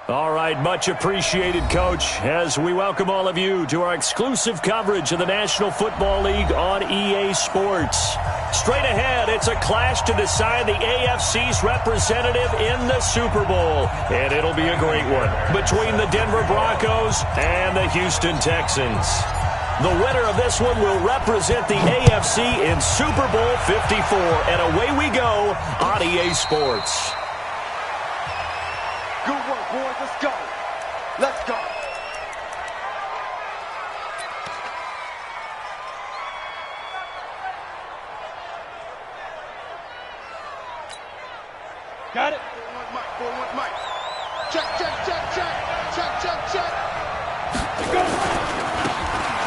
All right, much appreciated, Coach, as we welcome all of you to our exclusive coverage of the National Football League on EA Sports. Straight ahead, it's a clash to decide the AFC's representative in the Super Bowl, and it'll be a great one between the Denver Broncos and the Houston Texans. The winner of this one will represent the AFC in Super Bowl 54, and away we go on EA Sports. Good work, boys. Let's go. Let's go. Got it. 4-1 Mike. Check, check, check, check. Check, check, check. Go.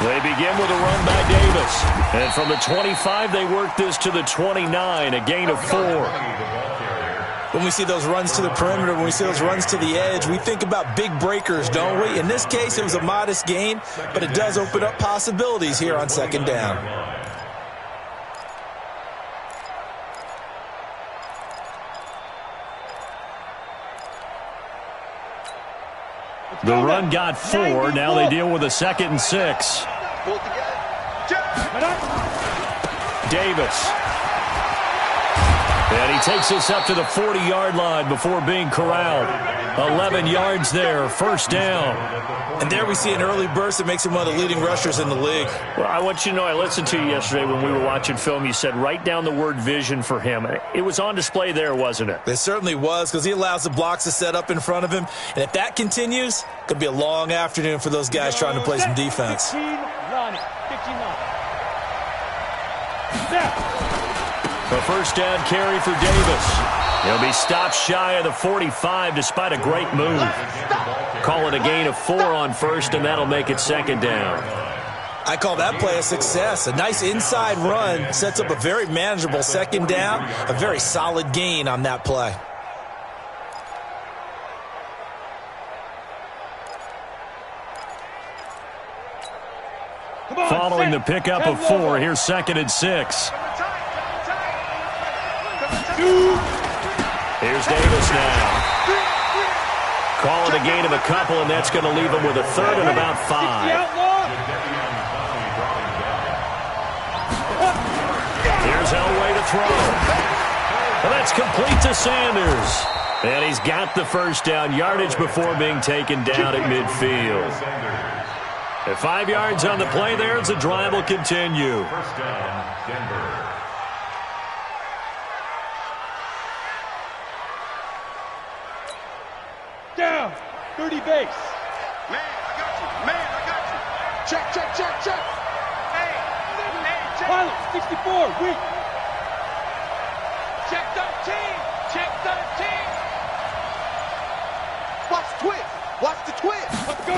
They begin with a run by Davis. And from the 25, they work this to the 29, a gain of 4. When we see those runs to the perimeter, when we see those runs to the edge, we think about big breakers, don't we? In this case, it was a modest gain, but it does open up possibilities here on second down. The run got 4. Now they deal with a 2nd and 6. Davis. And he takes us up to the 40-yard line before being corralled. 11 yards there, first down. And there we see an early burst that makes him one of the leading rushers in the league. Well, I want you to know, I listened to you yesterday when we were watching film. You said write down the word vision for him. It was on display there, wasn't it? It certainly was, because he allows the blocks to set up in front of him. And if that continues, it could be a long afternoon for those guys trying to play some defense. 15 line. A first down carry for Davis. He'll be stopped shy of the 45 despite a great move. Call it a gain of 4 on first, and that'll make it second down. I call that play a success. A nice inside run sets up a very manageable second down, a very solid gain on that play. Following the pickup of 4, here's 2nd and 6. Here's Davis now. Call it a gain of a couple, and that's going to leave him with a 3rd and about 5. Here's Elway to throw. And that's complete to Sanders. And he's got the first down, yardage before being taken down at midfield. At 5 yards on the play there, as the drive will continue. First down, Denver. Down. 30 base. Man, I got you. Man, I got you. Check, check, check, check. Hey, check. Pilot, 64, weak. Check 13. Check 13. Watch the twist. Watch the twist. Let's go.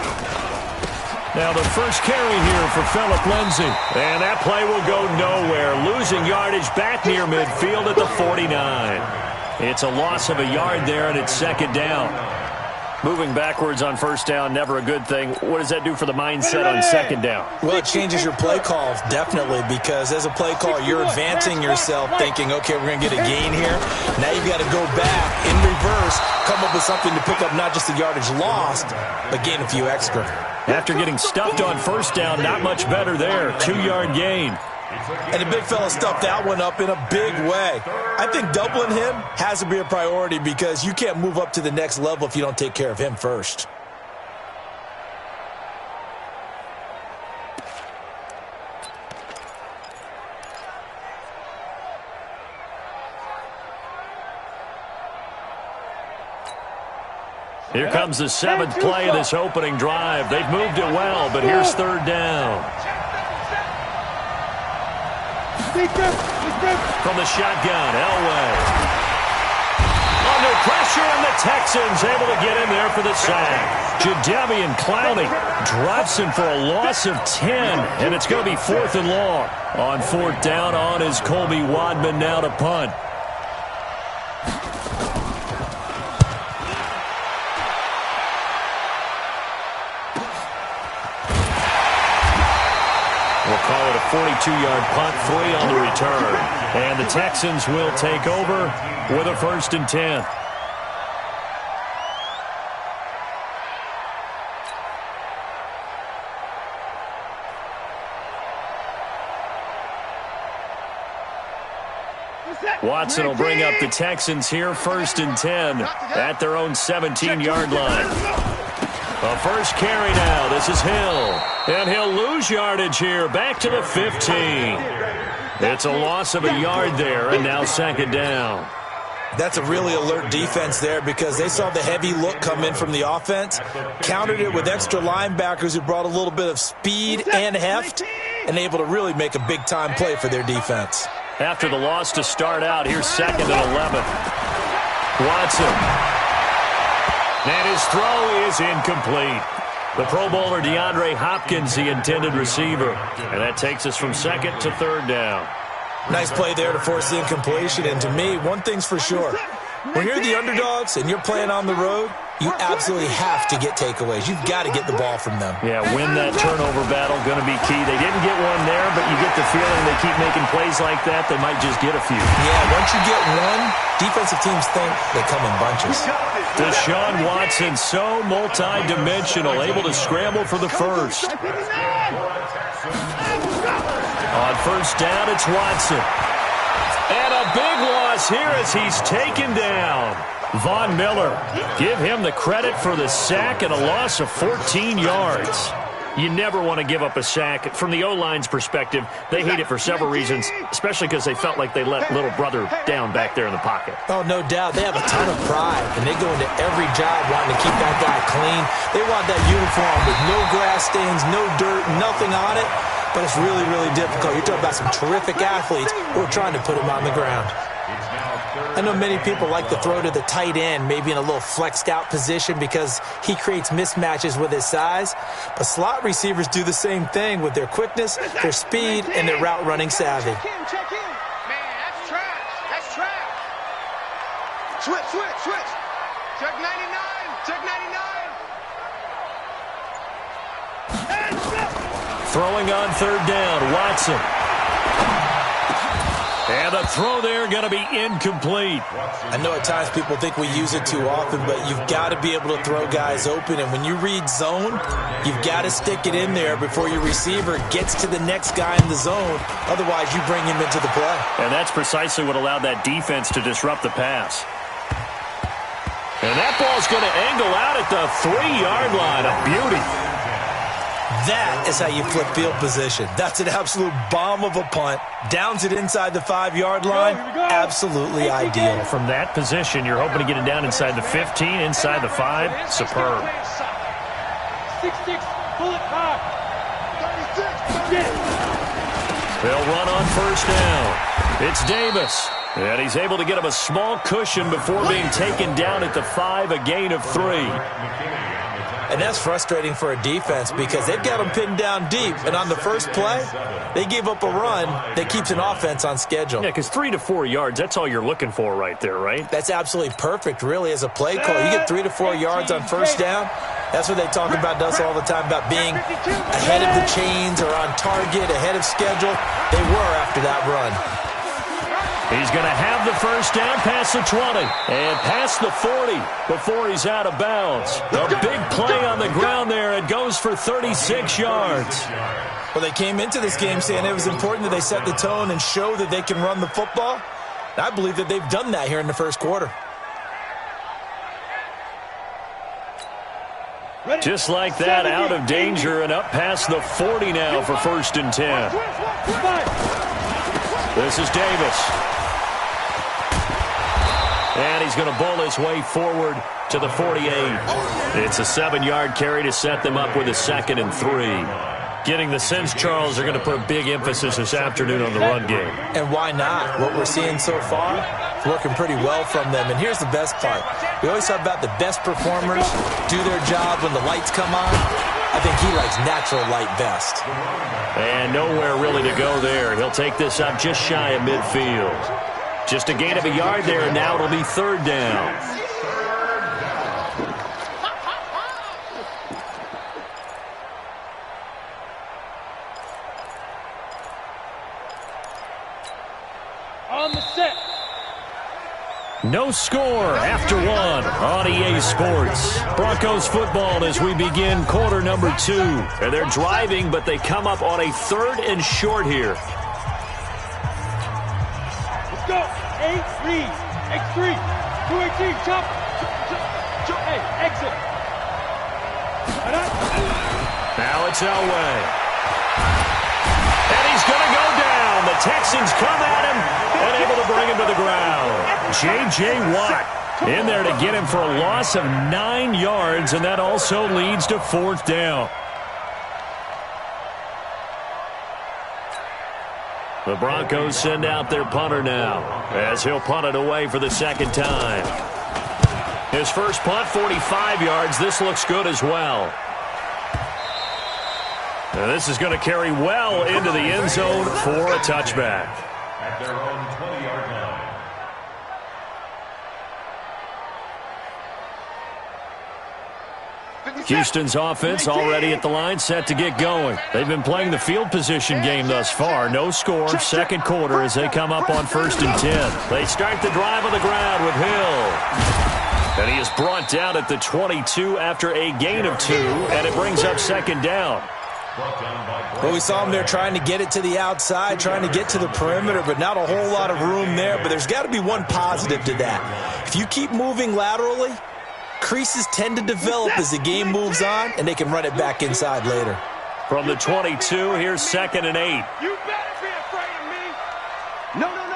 Now the first carry here for Phillip Lindsay. And that play will go nowhere. Losing yardage back near midfield at the 49. It's a loss of a yard there, and it's second down. Moving backwards on first down, never a good thing. What does that do for the mindset on second down? Well, it changes your play call, definitely, because as a play call, you're advancing yourself thinking, okay, we're going to get a gain here. Now you've got to go back in reverse, come up with something to pick up not just the yardage lost, but gain a few extra. After getting stuffed on first down, not much better there. 2-yard gain. And the big fella stuffed that one up in a big way. I think doubling him has to be a priority because you can't move up to the next level if you don't take care of him first. Here comes the 7th play of this opening drive. They've moved it well, but here's third down. From the shotgun, Elway. Under pressure, and the Texans able to get in there for the sack. Jadeveon Clowney drops him for a loss of 10, and it's going to be 4th and long. On 4th down on is Colby Wadman now to punt. We'll call it a 42-yard punt, 3 on the return. And the Texans will take over with a 1st and 10. Watson will bring up the Texans here, 1st and 10 at their own 17-yard line. A first carry now. This is Hill. And he'll lose yardage here. Back to the 15. It's a loss of a yard there, and now 2nd down. That's a really alert defense there because they saw the heavy look come in from the offense, countered it with extra linebackers who brought a little bit of speed and heft, and able to really make a big-time play for their defense. After the loss to start out, here's 2nd and 11. Watson. And his throw is incomplete. The Pro Bowler DeAndre Hopkins, the intended receiver. And that takes us from 2nd to 3rd down. Nice play there to force the incompletion. And to me, one thing's for sure. When you're the underdogs and you're playing on the road, you absolutely have to get takeaways. You've got to get the ball from them. Yeah, win that turnover battle, going to be key. They didn't get one there, but you get the feeling they keep making plays like that, they might just get a few. Yeah, once you get one, defensive teams think they come in bunches. Deshaun Watson, so multi-dimensional, able to scramble for the first. On 1st down, it's Watson. And a big loss here as he's taken down. Von Miller, give him the credit for the sack and a loss of 14 yards. You never want to give up a sack. From the O-line's perspective, they hate it for several reasons, especially because they felt like they let little brother down back there in the pocket. Oh, no doubt. They have a ton of pride, and they go into every job wanting to keep that guy clean. They want that uniform with no grass stains, no dirt, nothing on it, but it's really, really difficult. You're talking about some terrific athletes who are trying to put him on the ground. I know many people like to throw to the tight end, maybe in a little flexed out position because he creates mismatches with his size. But slot receivers do the same thing with their quickness, their speed, and their route running savvy. Check in. Man, that's trash. That's trash. Switch. Check 99. Check 99. Throwing on 3rd down, Watson. And the throw there going to be incomplete. I know at times people think we use it too often, but you've got to be able to throw guys open. And when you read zone, you've got to stick it in there before your receiver gets to the next guy in the zone. Otherwise, you bring him into the play. And that's precisely what allowed that defense to disrupt the pass. And that ball's going to angle out at the 3-yard line. A beauty. That is how you flip field position. That's an absolute bomb of a punt. Downs it inside the 5-yard line. Absolutely ideal. From that position, you're hoping to get it down inside the 15, inside the 5. Superb. 6-6, pull it high. 36. They'll run on 1st down. It's Davis. And he's able to get him a small cushion before being taken down at the 5, a gain of 3. And that's frustrating for a defense because they've got them pinned down deep. And on the first play, they gave up a run that keeps an offense on schedule. Yeah, because 3 to 4 yards, that's all you're looking for right there, right? That's absolutely perfect, really, as a play call. You get 3 to 4 yards on 1st down. That's what they talk about us all the time, about being ahead of the chains or on target, ahead of schedule. They were after that run. He's going to have the 1st down past the 20 and past the 40 before he's out of bounds. A big play on the ground there. It goes for 36 yards. Well, they came into this game saying it was important that they set the tone and show that they can run the football. I believe that they've done that here in the 1st quarter. Just like that, out of danger and up past the 40 now for 1st and 10. This is Davis. And he's going to bowl his way forward to the 48. It's a 7-yard carry to set them up with a 2nd and 3. Getting the sense, Charles, are going to put a big emphasis this afternoon on the run game. And why not? What we're seeing so far is working pretty well from them. And here's the best part. We always talk about the best performers do their job when the lights come on. I think he likes natural light best. And nowhere really to go there. He'll take this up just shy of midfield. Just a gain of a yard there, and now it'll be 3rd down. On the set. No score after 1 on EA Sports. Broncos football as we begin quarter number 2. And they're driving, but they come up on a 3rd and short here. Let's go. lead. X3. 218. Chop. Hey, exit. Now it's Elway. And he's going to go down. The Texans come at him and able to bring him to the ground. J.J. Watt in there to get him for a loss of 9 yards, and that also leads to 4th down. The Broncos send out their punter now as he'll punt it away for the 2nd time. His first punt, 45 yards. This looks good as well. And this is going to carry well into the end zone for a touchback. At their own 20-yard line. Houston's offense already at the line, set to get going. They've been playing the field position game thus far. No score, 2nd quarter as they come up on 1st and 10. They start the drive on the ground with Hill. And he is brought down at the 22 after a gain of 2, and it brings up 2nd down. Well, we saw him there trying to get it to the outside, trying to get to the perimeter, but not a whole lot of room there. But there's got to be one positive to that. If you keep moving laterally, creases tend to develop as the game moves on, and they can run it back inside later. From the 22, here's 2nd and 8. You better be afraid of me. No. Off.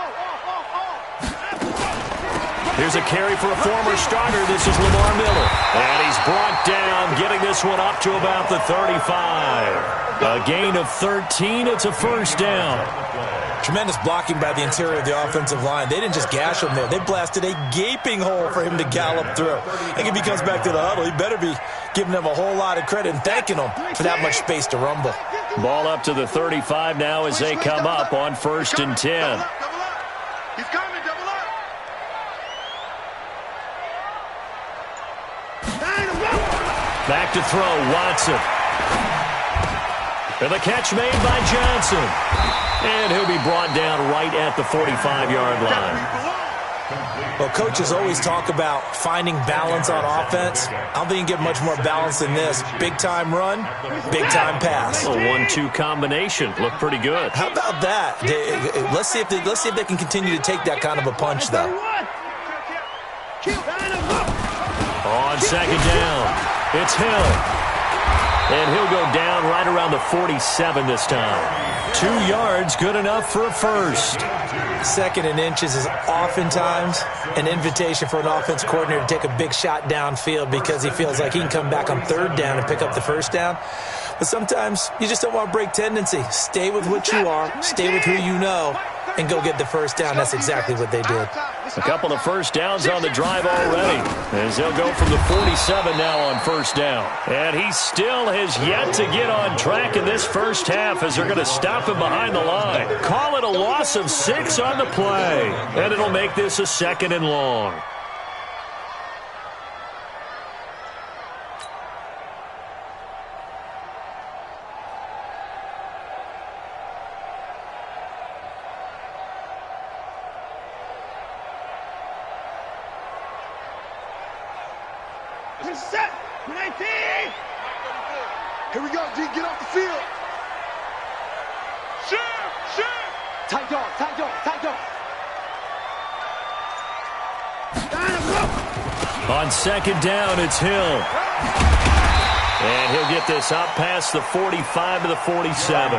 Here's a carry for a former starter. This is Lamar Miller. And he's brought down, getting this one up to about the 35. A gain of 13. It's a 1st down. Tremendous blocking by the interior of the offensive line. They didn't just gash him there. They blasted a gaping hole for him to gallop through. I think if he comes back to the huddle, he better be giving them a whole lot of credit and thanking them for that much space to rumble. Ball up to the 35 now as they come up on 1st and 10. He's coming, double up. Back to throw, Watson. And the catch made by Johnson. And he'll be brought down right at the 45-yard line. Well, coaches always talk about finding balance on offense. I don't think you can get much more balance than this. Big-time run, big-time pass. A 1-2 combination. Looked pretty good. How about that? Let's see if they can continue to take that kind of a punch, though. On 2nd down, it's Hill. And he'll go down right around the 47 this time. 2 yards, good enough for a 1st. 2nd and inches is oftentimes an invitation for an offense coordinator to take a big shot downfield because he feels like he can come back on 3rd down and pick up the 1st down. But sometimes you just don't want to break tendency. Stay with what you are, stay with who you know, and go get the 1st down. That's exactly what they did. A couple of 1st downs on the drive already, as they'll go from the 47 now on 1st down. And he still has yet to get on track in this 1st half as they're going to stop him behind the line. Call it a loss of 6 on the play, and it'll make this a 2nd and long. Set. 19. Here we go, D. Get off the field. Shoot. Tight dog. On 2nd down, it's Hill. And he'll get this up past the 45 to the 47.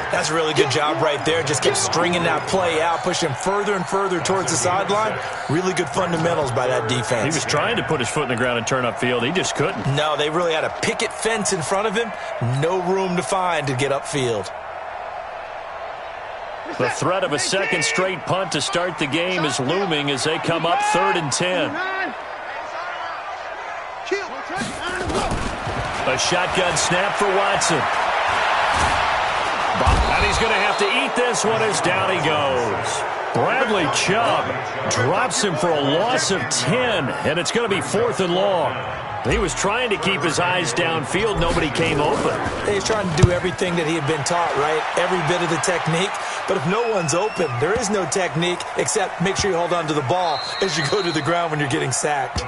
That's a really good job right there. Just kept stringing that play out, pushing him further and further towards the sideline. Really good fundamentals by that defense. He was trying to put his foot in the ground and turn upfield. He just couldn't. No, they really had a picket fence in front of him. No room to find to get upfield. The threat of a 2nd straight punt to start the game is looming as they come up 3rd and 10. A shotgun snap for Watson. And he's going to have to eat this one as down he goes. Bradley Chubb drops him for a loss of 10, and it's going to be 4th and long. He was trying to keep his eyes downfield. Nobody came open. He's trying to do everything that he had been taught, right? Every bit of the technique. But if no one's open, there is no technique except make sure you hold on to the ball as you go to the ground when you're getting sacked.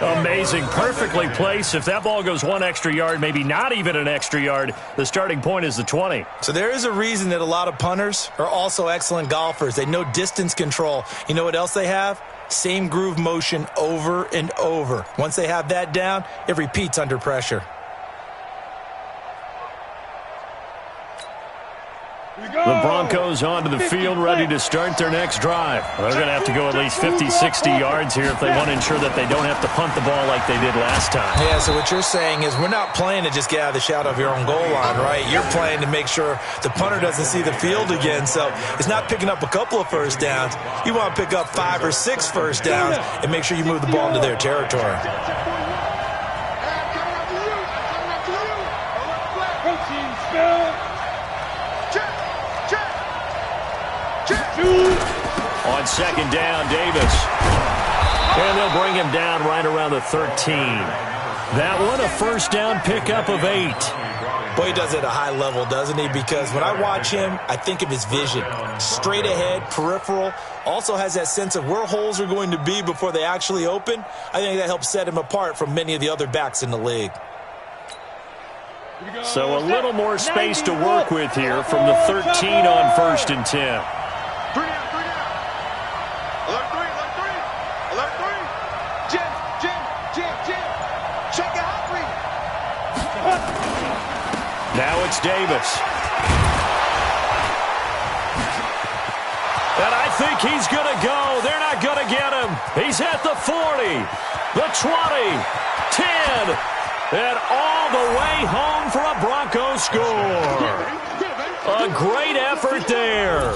Amazing. Perfectly placed. If that ball goes 1 extra yard, maybe not even an extra yard, the starting point is the 20. So there is a reason that a lot of punters are also excellent golfers. They know distance control. You know what else they have? Same groove motion over and over. Once they have that down, it repeats under pressure. The Broncos onto the field, ready to start their next drive. They're going to have to go at least 50, 60 yards here if they want to ensure that they don't have to punt the ball like they did last time. Yeah, so what you're saying is we're not playing to just get out of the shadow of your own goal line, right? You're playing to make sure the punter doesn't see the field again. So it's not picking up a couple of first downs. You want to pick up 5 or 6 first downs and make sure you move the ball into their territory. On second down, Davis. And they'll bring him down right around the 13. That one, a first down pickup of 8. Boy, he does it at a high level, doesn't he? Because when I watch him, I think of his vision. Straight ahead, peripheral. Also has that sense of where holes are going to be before they actually open. I think that helps set him apart from many of the other backs in the league. So a little more space to work with here from the 13 on 1st and 10. Now it's Davis. And I think he's going to go. They're not going to get him. He's at the 40, the 20, 10, and all the way home for a Broncos score. A great effort there.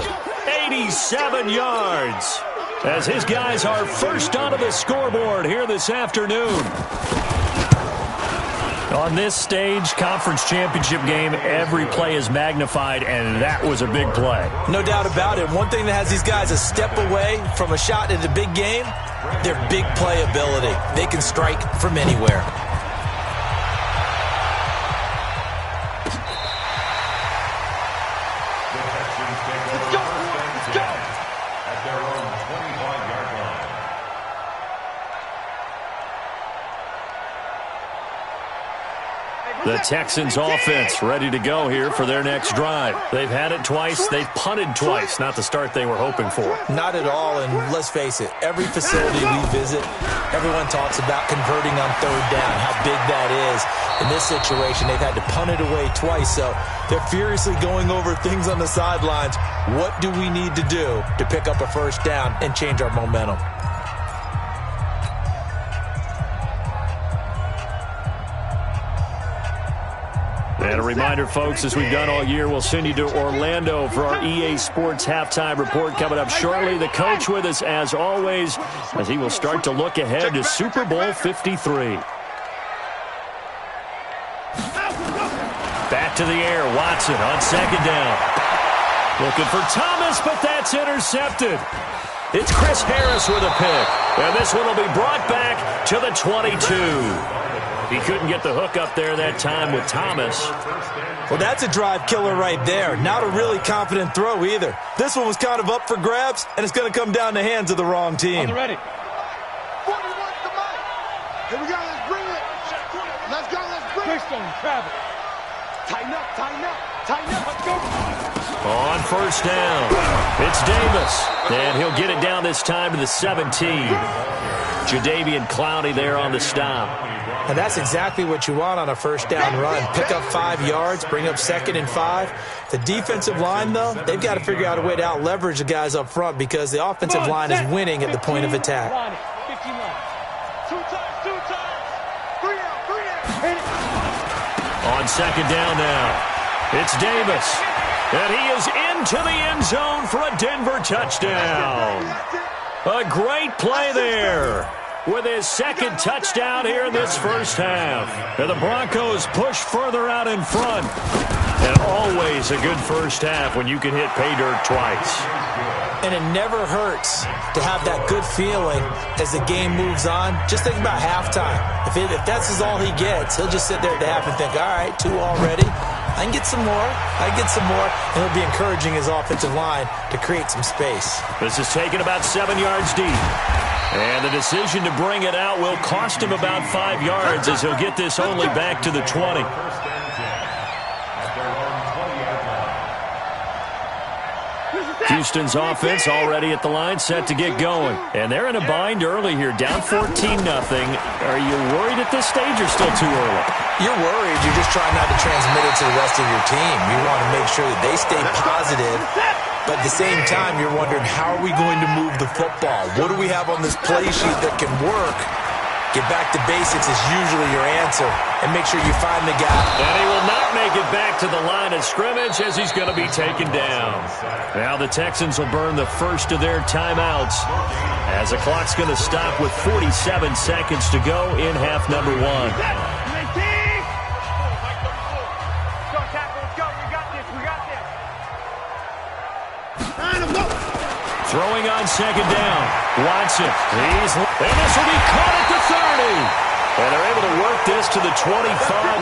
87 yards. As his guys are first onto the scoreboard here this afternoon. On this stage, conference championship game, every play is magnified, and that was a big play. No doubt about it. One thing that has these guys a step away from a shot at the big game, their big play ability. They can strike from anywhere. The Texans offense ready to go here for their next drive. They've had it twice. They've punted twice. Not the start they were hoping for. Not at all, and let's face it, every facility we visit, everyone talks about converting on 3rd down, how big that is. In this situation, they've had to punt it away twice, so they're furiously going over things on the sidelines. What do we need to do to pick up a first down and change our momentum? And a reminder, folks, as we've done all year, we'll send you to Orlando for our EA Sports halftime report coming up shortly. The coach with us, as always, as he will start to look ahead to Super Bowl 53. Back to the air, Watson on second down. Looking for Thomas, but that's intercepted. It's Chris Harris with a pick. And this one will be brought back to the 22. He couldn't get the hook up there that time with Thomas. Well, that's a drive killer right there. Not a really confident throw either. This one was kind of up for grabs, and it's going to come down the hands of the wrong team. Ready. 41 to Mike. Here we go. Let's bring it. Let's go. Let's bring it. Quickstone, travel. Tighten up. Tighten up. Tighten up. Let's go. On first down, it's Davis. And he'll get it down this time to the 17. Jadeveon Clowney there on the stop. And that's exactly what you want on a first down run. Pick up 5 yards, bring up 2nd and 5. The defensive line, though, they've got to figure out a way to out-leverage the guys up front because the offensive line is winning at the point of attack. 15 line. 2 times. 3 out. On second down now, it's Davis. And he is into the end zone for a Denver touchdown. A great play there. With his 2nd touchdown here in this first half. And the Broncos push further out in front. And always a good first half when you can hit pay dirt twice. And it never hurts to have that good feeling as the game moves on. Just think about halftime. If that's all he gets, he'll just sit there at the half and think, all right, 2 already. I can get some more. And he'll be encouraging his offensive line to create some space. This is taken about 7 yards deep. And the decision to bring it out will cost him about 5 yards as he'll get this only back to the 20. Houston's offense already at the line, set to get going. And they're in a bind early here, down 14-0. Are you worried at this stage or still too early? You're worried. You're just trying not to transmit it to the rest of your team. You want to make sure that they stay positive. But at the same time, you're wondering, how are we going to move the football? What do we have on this play sheet that can work? Get back to basics is usually your answer. And make sure you find the guy. And he will not make it back to the line of scrimmage as he's going to be taken down. Now the Texans will burn the first of their timeouts as the clock's going to stop with 47 seconds to go in half number one. Throwing on second down. Watson. And this will be caught at the 30. And they're able to work this to the 25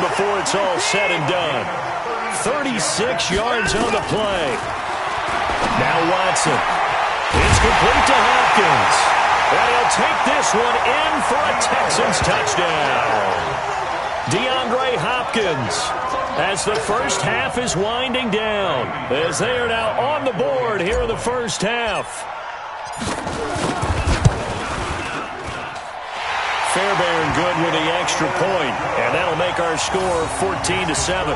before it's all said and done. 36 yards on the play. Now Watson. It's complete to Hopkins. And he'll take this one in for a Texans touchdown. DeAndre Hopkins, as the first half is winding down, as they are now on the board here in the first half. Fairbairn good with the extra point, and that'll make our score 14-7.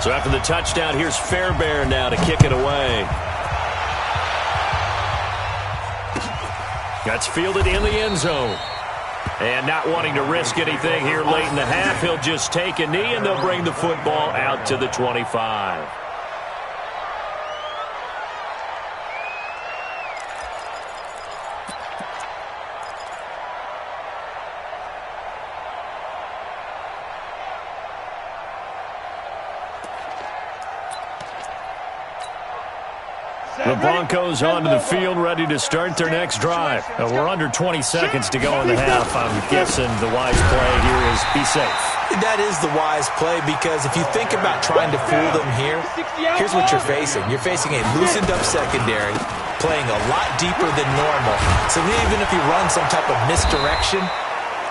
So after the touchdown, here's Fairbairn now to kick it away. That's fielded in the end zone. And not wanting to risk anything here late in the half, he'll just take a knee and they'll bring the football out to the 25. The Broncos onto the field, ready to start their next drive. We're under 20 seconds to go in the half. I'm guessing the wise play here is be safe. That is the wise play, because if you think about trying to fool them here, here's what you're facing. You're facing a loosened-up secondary, playing a lot deeper than normal. So even if you run some type of misdirection,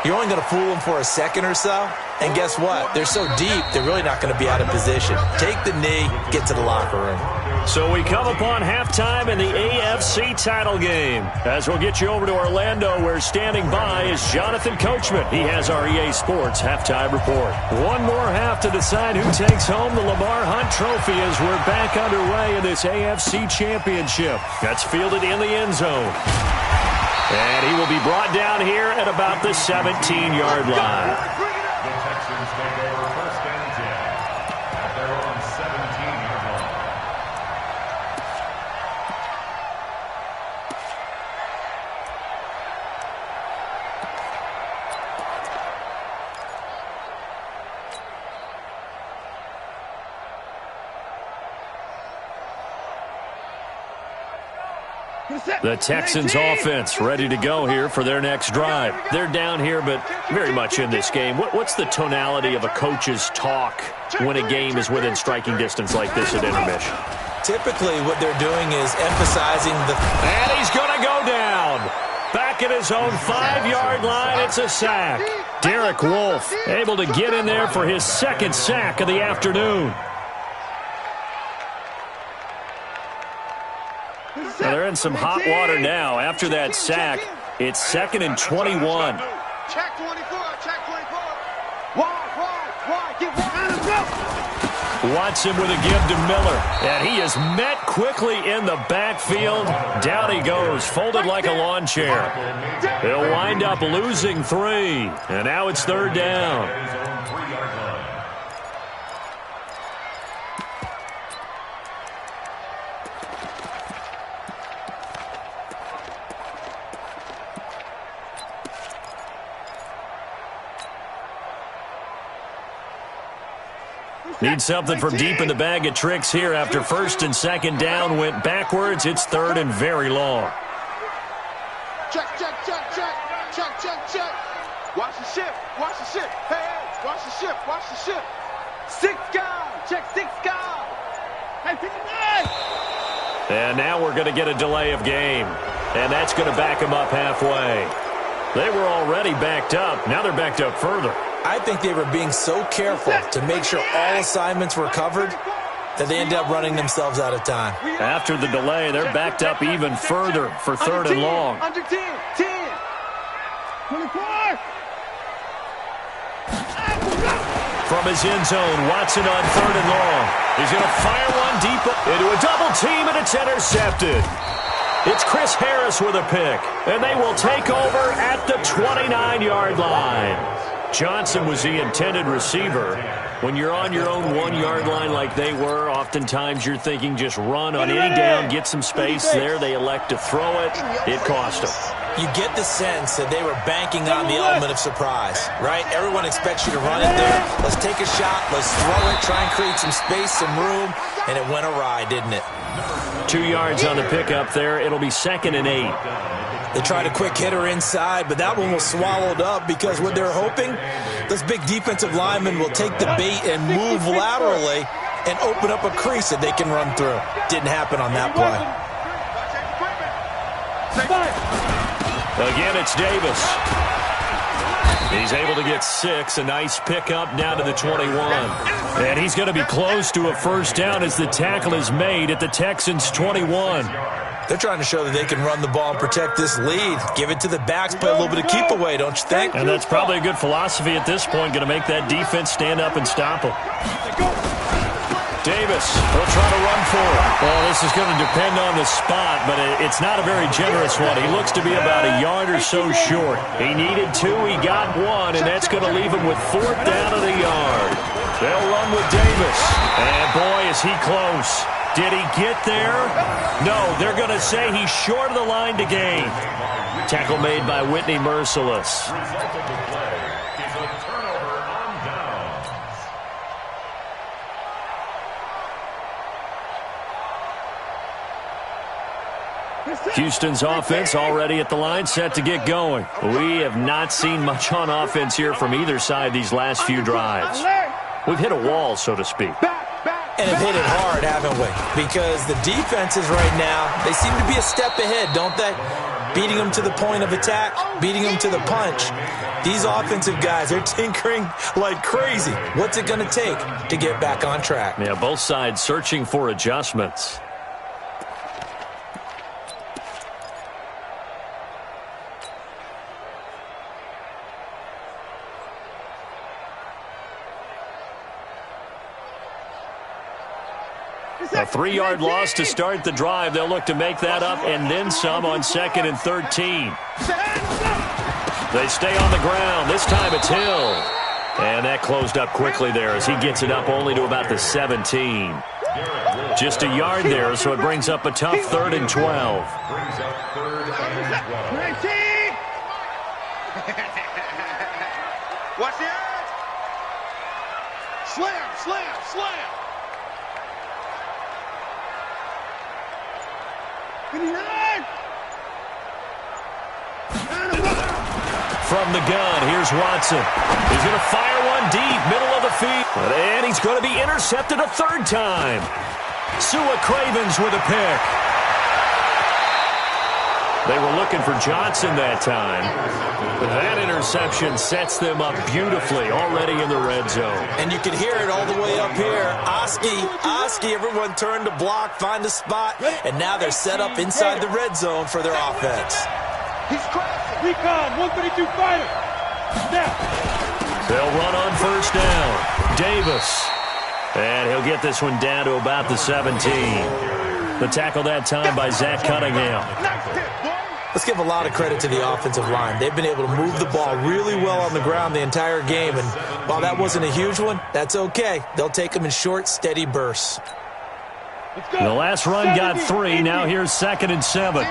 you're only going to fool them for a second or so. And guess what? They're so deep, they're really not going to be out of position. Take the knee, get to the locker room. So we come upon halftime in the AFC title game. As we'll get you over to Orlando, where standing by is Jonathan Coachman. He has our EA Sports halftime report. One more half to decide who takes home the Lamar Hunt Trophy as we're back underway in this AFC Championship. That's fielded in the end zone. And he will be brought down here at about the 17-yard line. The Texans take over first and 10 at their own 17-yard line. The Texans offense ready to go here for their next drive. They're down here, but very much in this game. What's the tonality of a coach's talk when a game is within striking distance like this at intermission? Typically, what they're doing is emphasizing the... And he's going to go down. Back at his own 5-yard line, it's a sack. Derek Wolfe able to get in there for his second sack of the afternoon. Now they're in some hot water now. After that sack, it's 2nd and 21. Check 24, check 24. Wide, get wide. Watson with a give to Miller. And he is met quickly in the backfield. Down he goes, folded like a lawn chair. He'll wind up losing 3. And now it's 3rd down. Need something from deep in the bag of tricks here after 1st and 2nd down went backwards. It's 3rd and very long. Check. Watch the ship. Hey, watch the ship. 6 guys. Check 6 guys. Hey, pick it up. And now we're going to get a delay of game. And that's going to back them up halfway. They were already backed up. Now they're backed up further. I think they were being so careful to make sure all assignments were covered that they ended up running themselves out of time. After the delay, they're backed up even further for third and long. Under 10, 10. 24. From his end zone, Watson on third and long. He's going to fire one deep into a double team, and it's intercepted. It's Chris Harris with a pick, and they will take over at the 29-yard line. Johnson was the intended receiver. When you're on your own 1-yard line like they were, oftentimes you're thinking just run on any down, get some space there. They elect to throw it. It cost them. You get the sense that they were banking on the element of surprise, right? Everyone expects you to run it there. Let's take a shot. Let's throw it. Try and create some space, some room. And it went awry, didn't it? 2 yards on the pickup there. It'll be 2nd and 8. They tried a quick hitter inside, but that one was swallowed up because what they're hoping, those big defensive linemen will take the bait and move laterally and open up a crease that they can run through. Didn't happen on that play. Again, it's Davis. He's able to get 6. A nice pickup down to the 21. And he's going to be close to a first down as the tackle is made at the Texans' 21. They're trying to show that they can run the ball and protect this lead. Give it to the backs, play a little bit of keep away, don't you think? And that's probably a good philosophy at this point, going to make that defense stand up and stop them. Davis will try to run for it. Well, this is going to depend on the spot, but it's not a very generous one. He looks to be about a yard or so short. He needed 2, he got 1, and that's going to leave him with 4th down at a yard. They'll run with Davis. And boy, is he close. Did he get there? No, they're going to say he's short of the line to gain. Tackle made by Whitney Merciless. Houston's offense already at the line, set to get going. We have not seen much on offense here from either side these last few drives. We've hit a wall, so to speak. And have hit it hard, haven't we? Because the defenses right now, they seem to be a step ahead, don't they? Beating them to the point of attack, beating them to the punch. These offensive guys, they're tinkering like crazy. What's it going to take to get back on track? Yeah, both sides searching for adjustments. A 3-yard loss to start the drive. They'll look to make that up and then some on 2nd and 13. They stay on the ground. This time it's Hill. And that closed up quickly there as he gets it up only to about the 17. Just a yard there, so it brings up a tough 3rd and 12. 19. Watch the edge. Slam, slam, slam. From the gun, here's Watson. He's going to fire one deep, middle of the field. And he's going to be intercepted a 3rd time. Sua Cravens with a pick. They were looking for Johnson that time. That interception sets them up beautifully already in the red zone. And you can hear it all the way up here. Oski, everyone turned to block, find a spot, and now they're set up inside the red zone for their offense. He's crashing. Recon, 132 fighter. Snap. They'll run on first down. Davis. And he'll get this one down to about the 17. The tackle that time by Zach Cunningham. Let's give a lot of credit to the offensive line. They've been able to move the ball really well on the ground the entire game. And while that wasn't a huge one, that's okay. They'll take them in short, steady bursts. The last run got 3. Now here's 2nd and 7.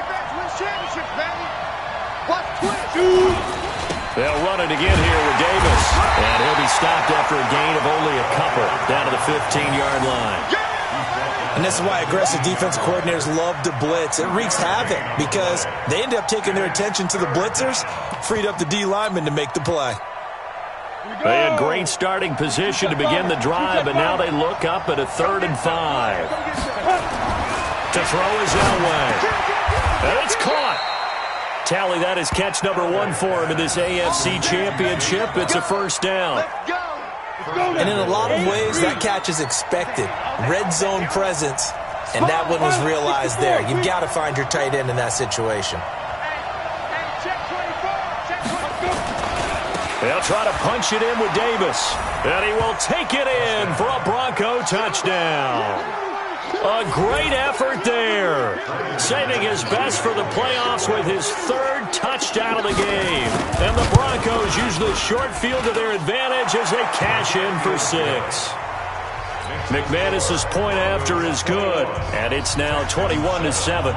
They'll run it again here with Davis. And he'll be stopped after a gain of only a couple down to the 15-yard line. And this is why aggressive defensive coordinators love to blitz. It wreaks havoc because they end up taking their attention to the blitzers, freed up the D lineman to make the play. They had great starting position to begin the drive, but now they look up at a 3rd and 5. To throw is Elway. And it's caught. Tally, that is catch number 1 for him in this AFC Championship. It's a first down. And in a lot of ways, that catch is expected. Red zone presence, and that one was realized there. You've got to find your tight end in that situation. They'll try to punch it in with Davis. And he will take it in for a Bronco touchdown. A great effort there. Saving his best for the playoffs with his 3rd touchdown of the game. And the Broncos use the short field to their advantage as they cash in for 6. McManus's point after is good. And it's now 21-7.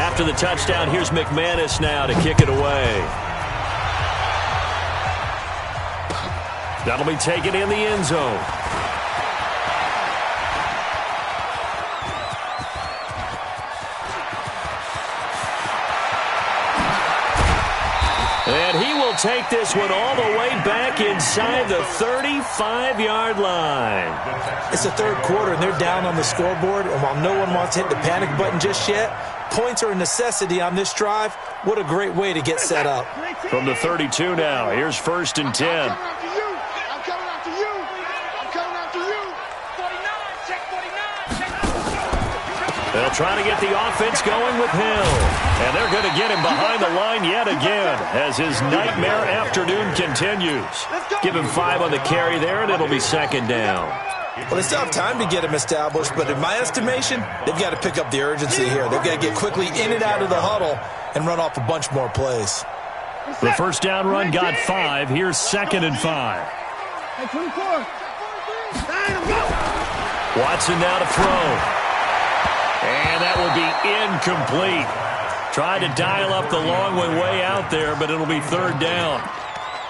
After the touchdown, here's McManus now to kick it away. That'll be taken in the end zone. And he will take this one all the way back inside the 35-yard line. It's the 3rd quarter, and they're down on the scoreboard. And while no one wants to hit the panic button just yet, points are a necessity on this drive. What a great way to get set up. From the 32 now, here's 1st and 10. They'll try to get the offense going with Hill. And they're going to get him behind the line yet again as his nightmare afternoon continues. Give him 5 on the carry there, and it'll be 2nd down. Well, they still have time to get him established, but in my estimation, they've got to pick up the urgency here. They've got to get quickly in and out of the huddle and run off a bunch more plays. The first down run got 5. Here's 2nd and 5. Watson now to throw. And that will be incomplete. Tried to dial up the long one way out there, but it'll be 3rd down.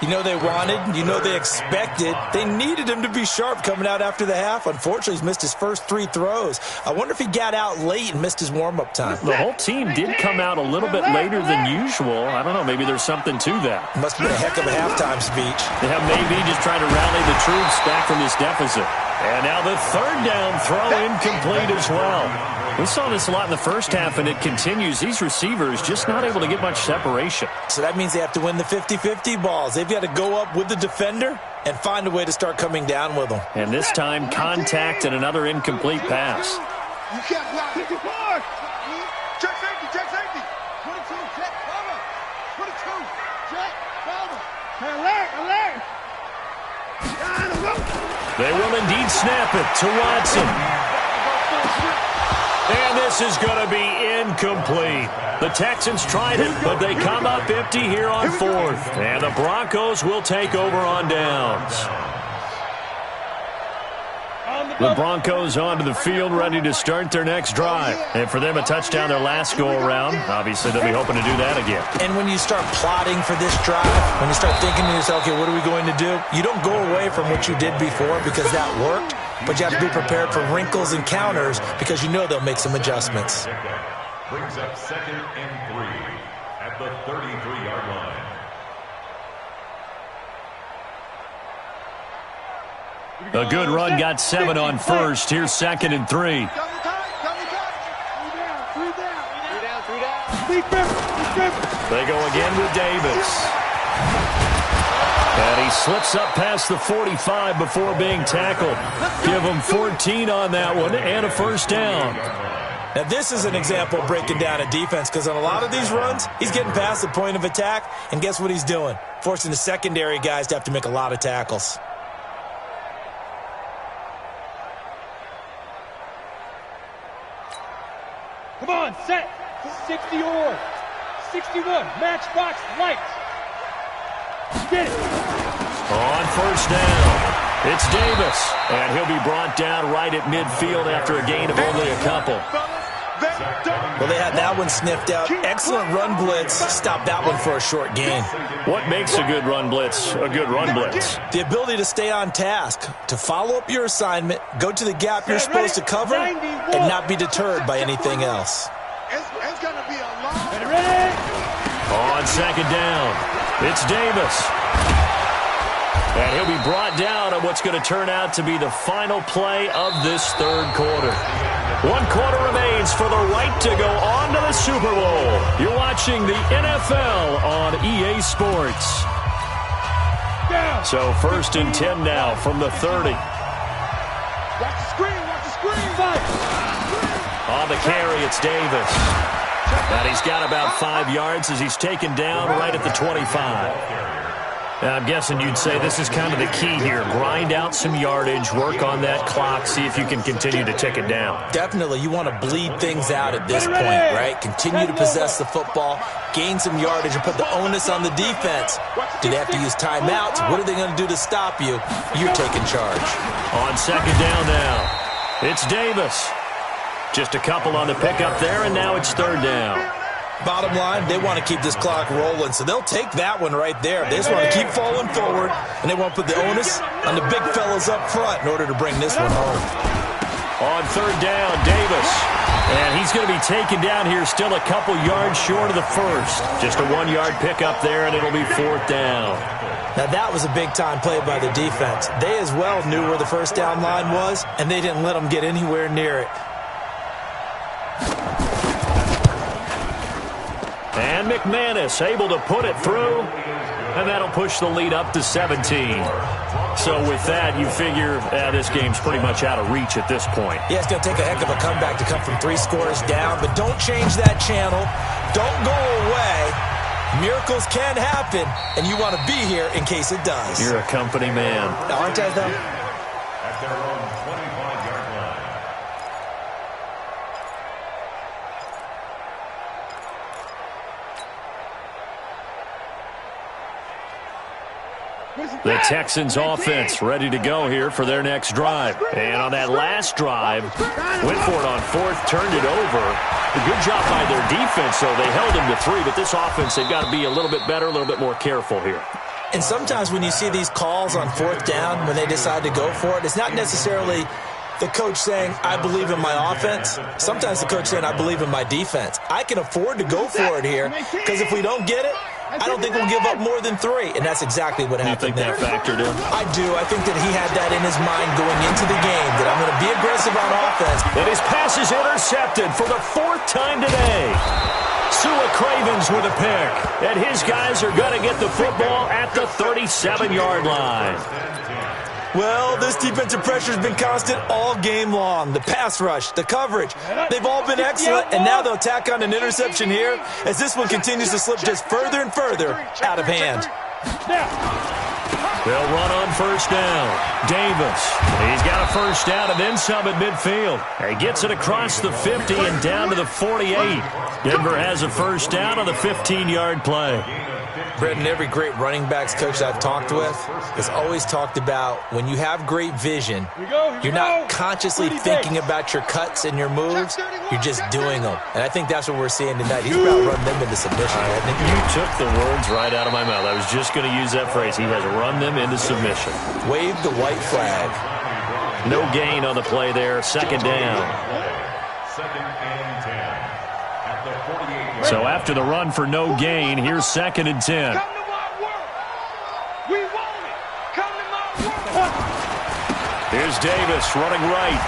You know they wanted, you know they expected. They needed him to be sharp coming out after the half. Unfortunately, he's missed his first 3 throws. I wonder if he got out late and missed his warm-up time. The whole team did come out a little bit later than usual. I don't know, maybe there's something to that. Must have been a heck of a halftime speech. Yeah, maybe just trying to rally the troops back from this deficit. And now the 3rd down throw incomplete as well. We saw this a lot in the first half, and it continues. These receivers just not able to get much separation. So that means they have to win the 50-50 balls. They've got to go up with the defender and find a way to start coming down with them. And this time, contact and another incomplete pass. You can't block. Check safety, check safety. 22, check, cover. 22, check, cover. Alert, alert. They will indeed snap it to Watson. And this is going to be incomplete. The Texans tried it, but they come up empty here on 4th. And the Broncos will take over on downs. The Broncos onto the field, ready to start their next drive. And for them, a touchdown their last go-around. Obviously, they'll be hoping to do that again. And when you start plotting for this drive, when you start thinking to yourself, okay, what are we going to do? You don't go away from what you did before because that worked. But you have to be prepared for wrinkles and counters because you know they'll make some adjustments. Brings up 2nd and 3 at the 33-yard line. A good run got 7 on 1st. Here's 2nd and 3. They go again with Davis. And he slips up past the 45 before being tackled. Give him 14 on that one and a first down. Now, this is an example of breaking down a defense because on a lot of these runs, he's getting past the point of attack, and guess what he's doing? Forcing the secondary guys to have to make a lot of tackles. Come on, set. 60 or 61. Matchbox lights. Get it. On first down, it's Davis. And he'll be brought down right at midfield after a gain of only a couple. Well, they had that one sniffed out. Excellent run blitz. Stop that one for a short gain. What makes a good run blitz a good run blitz? The ability to stay on task, to follow up your assignment, go to the gap you're supposed to cover, and not be deterred by anything else. It's going to be a long... On second down, it's Davis. And he'll be brought down on what's going to turn out to be the final play of this third quarter. 1 quarter remains for the right to go on to the Super Bowl. You're watching the NFL on EA Sports. So 1st and 10 now from the 30. Watch the screen, watch the screen. On the carry, it's Davis. And he's got about 5 yards as he's taken down right at the 25. Now, I'm guessing you'd say this is kind of the key here. Grind out some yardage, work on that clock, see if you can continue to tick it down. Definitely. You want to bleed things out at this point, right? Continue to possess the football, gain some yardage, and put the onus on the defense. Do they have to use timeouts? What are they going to do to stop you? You're taking charge. On 2nd down now, it's Davis. Just a couple on the pickup there, and now it's 3rd down. Bottom line, they want to keep this clock rolling, so they'll take that one right there. They just want to keep falling forward, and they want to put the onus on the big fellas up front in order to bring this one home. On 3rd down, Davis. And he's going to be taken down here still a couple yards short of the first. Just a 1-yard pickup there, and it'll be 4th down. Now, that was a big-time play by the defense. They as well knew where the first down line was, and they didn't let them get anywhere near it. And McManus able to put it through, and that'll push the lead up to 17. So with that, you figure this game's pretty much out of reach at this point. Yeah, it's going to take a heck of a comeback to come from 3 scores down, but don't change that channel. Don't go away. Miracles can happen, and you want to be here in case it does. You're a company man. Aren't I, though? At their own 25-yard line. The Texans offense ready to go here for their next drive. And on that last drive, went for it on 4th, turned it over. A good job by their defense, though. They held them to 3, but this offense, they've got to be a little bit better, a little bit more careful here. And sometimes when you see these calls on 4th down, when they decide to go for it, it's not necessarily the coach saying, I believe in my offense. Sometimes the coach saying, I believe in my defense. I can afford to go for it here, because if we don't get it, I don't think we'll give up more than 3, and that's exactly what happened there. You think that factored in? I do. I think that he had that in his mind going into the game, that I'm going to be aggressive on offense. And his pass is intercepted for the 4th time today. Sua Cravens with a pick, and his guys are going to get the football at the 37-yard line. Well, this defensive pressure has been constant all game long. The pass rush, the coverage, they've all been excellent, and now they'll tack on an interception here as this one continues to slip just further and further out of hand. They'll run on 1st down. Davis, he's got a 1st down and then some at midfield. He gets it across the 50 and down to the 48. Denver has a 1st down on the 15-yard play. Brendan, every great running backs coach I've talked with has always talked about when you have great vision, you're not consciously thinking about your cuts and your moves, you're just doing them. And I think that's what we're seeing tonight. He's about running them into submission. You took the words right out of my mouth. I was just going to use that phrase. He has run them into submission. Wave the white flag. No gain on the play there. 2nd down. 2nd and 10. At the 48-yard line. So after the run for no gain, here's 2nd and 10. Come to my work. We want it. Come to my work. Here's Davis running right.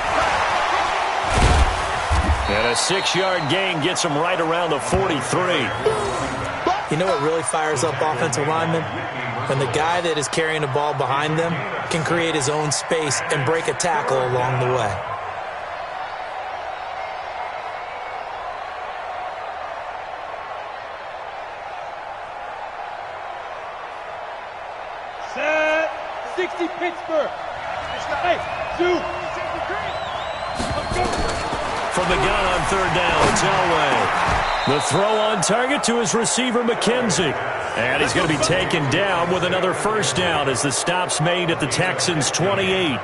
And a 6-yard gain gets him right around the 43. You know what really fires up offensive linemen? When the guy that is carrying the ball behind them can create his own space and break a tackle along the way. Set. 60 Pittsburgh. Hey, Zoo. From the gun on 3rd down, it's Elway. The throw on target to his receiver, McKenzie. And he's going to be taken down with another 1st down as the stop's made at the Texans' 28.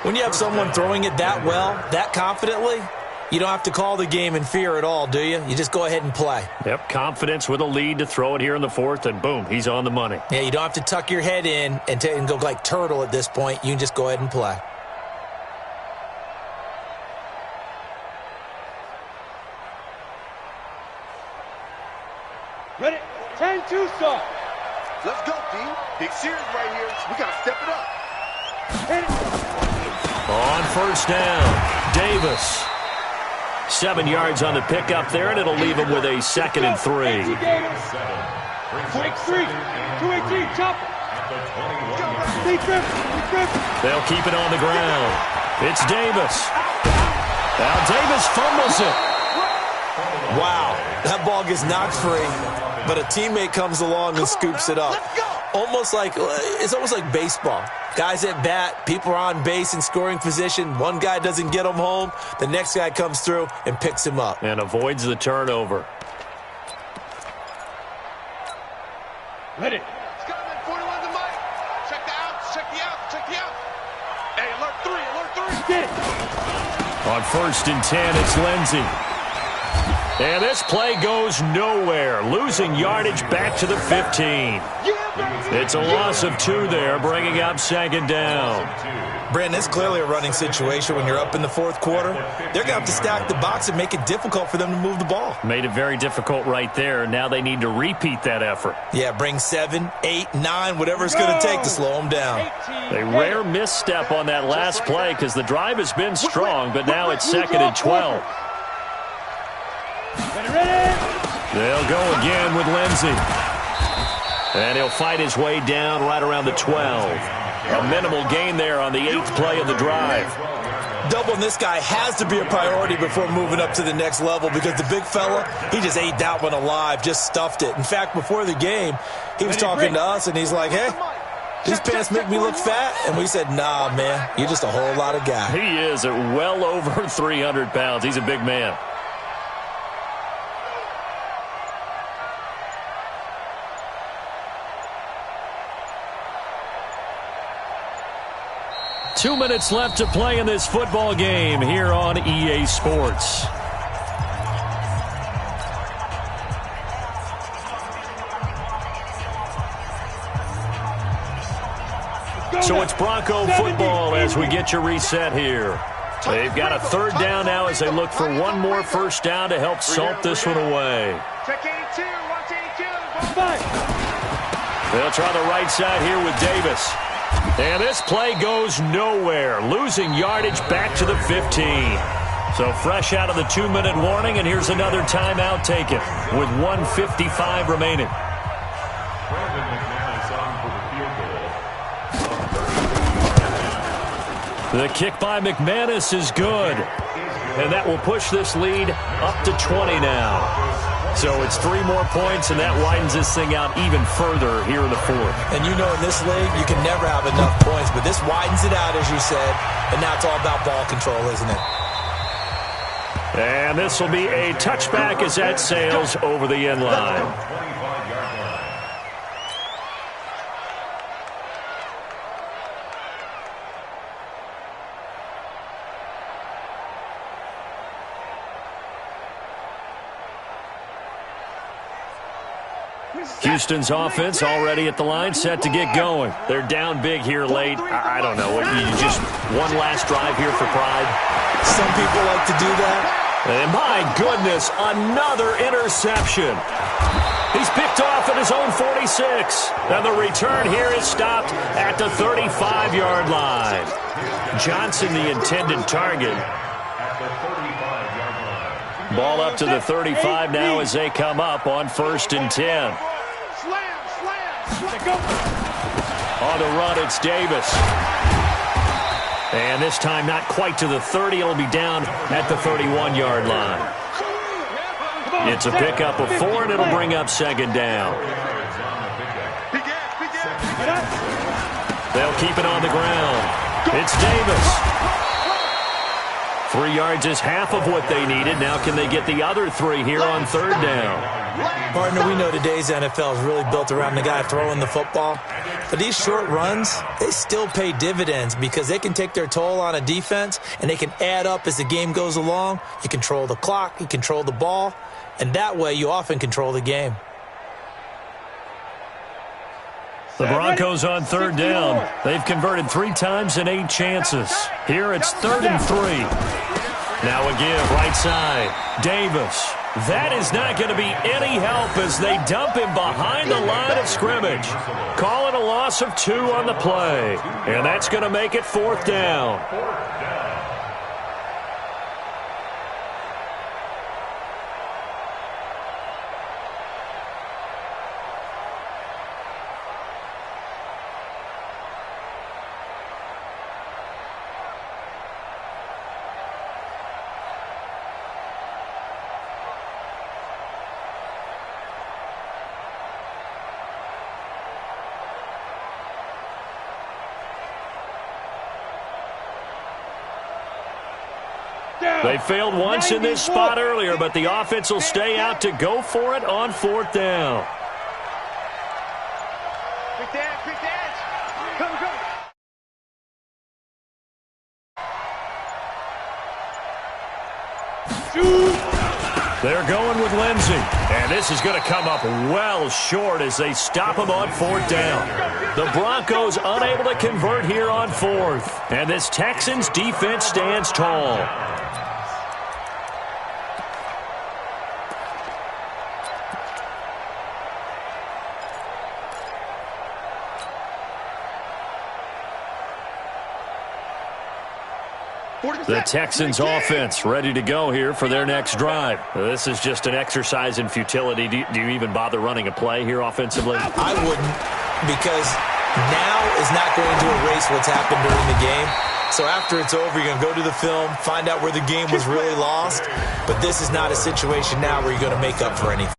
When you have someone throwing it that well, that confidently, you don't have to call the game in fear at all, do you? You just go ahead and play. Yep, confidence with a lead to throw it here in the 4th, and boom, he's on the money. Yeah, you don't have to tuck your head in and go like turtle at this point. You can just go ahead and play. Ready? 10 Tucson. Let's go, D. Big series right here. We got to step it up. On first down, Davis. 7 yards on the pickup there, and it'll leave him with a 2nd and 3. Break 3. 218, chop it. They'll keep it on the ground. It's Davis. Now Davis fumbles it. Wow, that ball gets knocked free, but a teammate comes along and scoops it up. It's almost like baseball. Guys at bat, people are on base in scoring position. One guy doesn't get him home. The next guy comes through and picks him up. And avoids the turnover. Ready. Skyman 41 to Mike. Check the outs, check the outs, check the outs. Hey, alert 3, alert 3. Get it. On 1st and 10, it's Lindsey. And this play goes nowhere. Losing yardage back to the 15. It's a loss of 2 there, bringing up 2nd down. Brandon, it's clearly a running situation when you're up in the 4th quarter. They're going to have to stack the box and make it difficult for them to move the ball. Made it very difficult right there. Now they need to repeat that effort. Yeah, bring 7, 8, 9, whatever it's going to take to slow them down. A rare misstep on that last play because the drive has been strong, but now it's 2nd and 12. They'll go again with Lindsey. And he'll fight his way down right around the 12. A minimal gain there on the 8th play of the drive. Doubling this guy has to be a priority before moving up to the next level because the big fella, he just ate that one alive, just stuffed it. In fact, before the game, he was talking to us, and he's like, hey, these pants make me look fat. And we said, nah, man, you're just a whole lot of guy. He is at well over 300 pounds. He's a big man. Two minutes left to play in this football game here on EA Sports. So it's Bronco football as we get your reset here. They've got a 3rd down now as they look for one more first down to help salt this one away. Check 82, watch 82. They'll try the right side here with Davis. And this play goes nowhere, losing yardage back to the 15. So fresh out of the 2-minute warning, and here's another timeout taken with 1:55 remaining. The kick by McManus is good, and that will push this lead up to 20 now. So it's 3 more points, and that widens this thing out even further here in the 4th. And you know in this league, you can never have enough points, but this widens it out, as you said, and now it's all about ball control, isn't it? And this will be a touchback as that sails over the end line. Houston's offense already at the line, set to get going. They're down big here late. I don't know. You just one last drive here for pride. Some people like to do that. And my goodness, another interception. He's picked off at his own 46. And the return here is stopped at the 35-yard line. Johnson, the intended target. Ball up to the 35 now as they come up on 1st and 10. On the run, it's Davis. And this time not quite to the 30. It'll be down at the 31-yard line. It's a pickup of 4, and it'll bring up 2nd down. They'll keep it on the ground. It's Davis. 3 yards is half of what they needed. Now can they get the other 3 here on 3rd down? Partner, we know today's NFL is really built around the guy throwing the football. But these short runs, they still pay dividends because they can take their toll on a defense, and they can add up as the game goes along. You control the clock, you control the ball, and that way you often control the game. The Broncos on 3rd down. They've converted 3 times in 8 chances. Here it's 3rd and 3. Now a give right side. Davis. That is not going to be any help as they dump him behind the line of scrimmage. Call it a loss of 2 on the play. And that's going to make it 4th down. They failed once in this spot earlier, but the offense will stay out to go for it on 4th down. Quick dance. Come. They're going with Lindsey. And this is going to come up well short as they stop him on 4th down. The Broncos unable to convert here on 4th. And this Texans defense stands tall. The Texans offense ready to go here for their next drive. This is just an exercise in futility. Do you even bother running a play here offensively? I wouldn't, because now is not going to erase what's happened during the game. So after it's over, you're going to go to the film, find out where the game was really lost. But this is not a situation now where you're going to make up for anything.